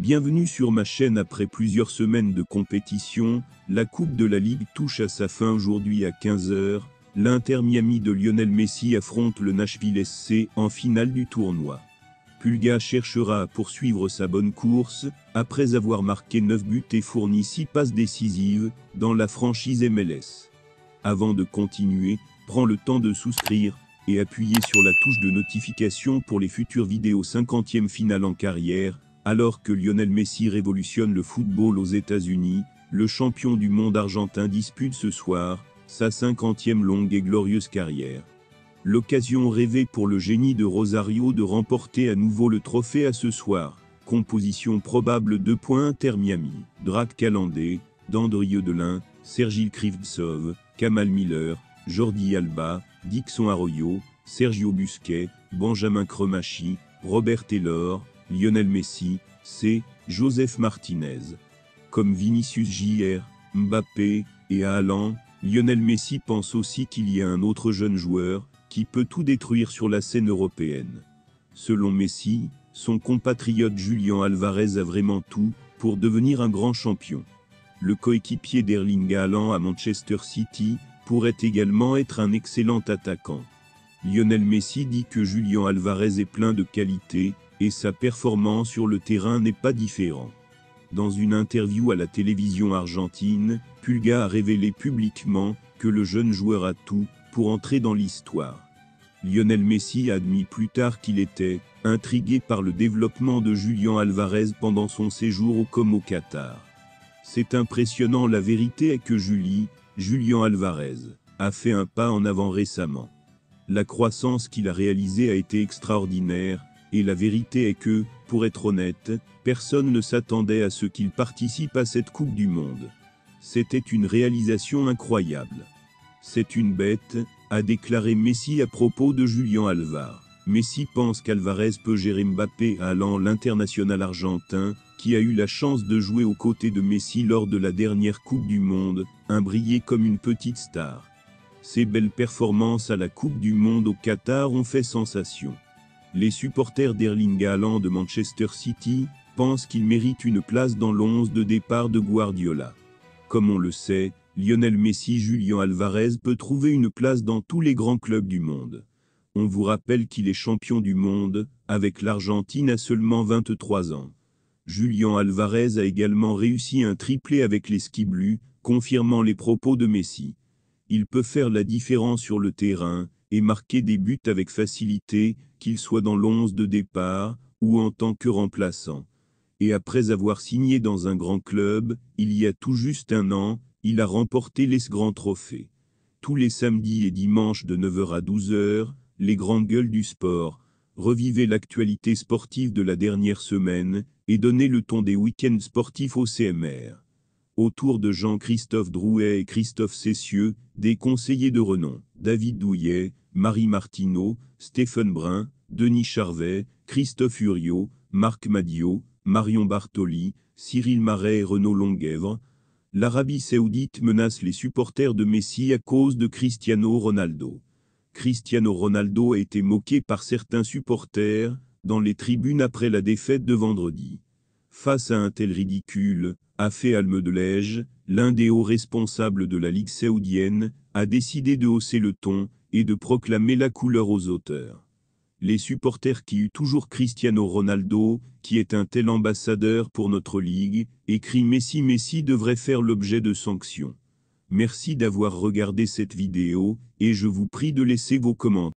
Bienvenue sur ma chaîne. Après plusieurs semaines de compétition, la Coupe de la Ligue touche à sa fin aujourd'hui à 15 h. L'Inter Miami de Lionel Messi affronte le Nashville SC en finale du tournoi. Pulga cherchera à poursuivre sa bonne course, après avoir marqué 9 buts et fourni 6 passes décisives dans la franchise MLS. Avant de continuer, prends le temps de souscrire et appuyer sur la touche de notification pour les futures vidéos. 50e finale en carrière. Alors que Lionel Messi révolutionne le football aux États-Unis, le champion du monde argentin dispute ce soir sa 50e longue et glorieuse carrière. L'occasion rêvée pour le génie de Rosario de remporter à nouveau le trophée à ce soir. Composition probable: 2 points Inter Miami, Drake Calandé, Dandrieux Delin, Sergil Krivtsov, Kamal Miller, Jordi Alba, Dixon Arroyo, Sergio Busquets, Benjamin Cremachi, Robert Taylor, Lionel Messi, C. Joseph Martinez. Comme Vinicius Jr., Mbappé et Haaland, Lionel Messi pense aussi qu'il y a un autre jeune joueur qui peut tout détruire sur la scène européenne. Selon Messi, son compatriote Julian Alvarez a vraiment tout pour devenir un grand champion. Le coéquipier d'Erling Haaland à Manchester City pourrait également être un excellent attaquant. Lionel Messi dit que Julian Alvarez est plein de qualité et sa performance sur le terrain n'est pas différente. Dans une interview à la télévision argentine, Pulga a révélé publiquement que le jeune joueur a tout pour entrer dans l'histoire. Lionel Messi a admis plus tard qu'il était intrigué par le développement de Julian Alvarez pendant son séjour au Qatar. C'est impressionnant. La vérité est que Julian Alvarez a fait un pas en avant récemment. La croissance qu'il a réalisée a été extraordinaire, et la vérité est que, pour être honnête, personne ne s'attendait à ce qu'il participe à cette Coupe du Monde. C'était une réalisation incroyable. C'est une bête, a déclaré Messi à propos de Julian Alvarez. Messi pense qu'Alvarez peut gérer Mbappé. Haaland, l'international argentin, qui a eu la chance de jouer aux côtés de Messi lors de la dernière Coupe du Monde, a brillé comme une petite star. Ses belles performances à la Coupe du Monde au Qatar ont fait sensation. Les supporters d'Erling Haaland de Manchester City pensent qu'il mérite une place dans l'11 de départ de Guardiola. Comme on le sait, Lionel Messi Julian Alvarez peut trouver une place dans tous les grands clubs du monde. On vous rappelle qu'il est champion du monde avec l'Argentine à seulement 23 ans. Julian Alvarez a également réussi un triplé avec les Ski Bleus, confirmant les propos de Messi. Il peut faire la différence sur le terrain et marquer des buts avec facilité, qu'il soit dans l'11 de départ ou en tant que remplaçant. Et après avoir signé dans un grand club, il y a tout juste un an, il a remporté les grands trophées. Tous les samedis et dimanches de 9 h à 12 h, les grandes gueules du sport. Revivez l'actualité sportive de la dernière semaine et donnez le ton des week-ends sportifs au CMR. Autour de Jean-Christophe Drouet et Christophe Cessieux, des conseillers de renom, David Douillet, Marie Martineau, Stéphane Brun, Denis Charvet, Christophe Uriot, Marc Madiot, Marion Bartoli, Cyril Marais et Renaud Longuèvre. L'Arabie Saoudite menace les supporters de Messi à cause de Cristiano Ronaldo. Cristiano Ronaldo a été moqué par certains supporters dans les tribunes après la défaite de vendredi. Face à un tel ridicule, Afé Al-Medelej, l'un des hauts responsables de la Ligue saoudienne, a décidé de hausser le ton et de proclamer la couleur aux auteurs. Les supporters qui eut toujours Cristiano Ronaldo, qui est un tel ambassadeur pour notre ligue, écrit Messi devrait faire l'objet de sanctions. Merci d'avoir regardé cette vidéo, et je vous prie de laisser vos commentaires.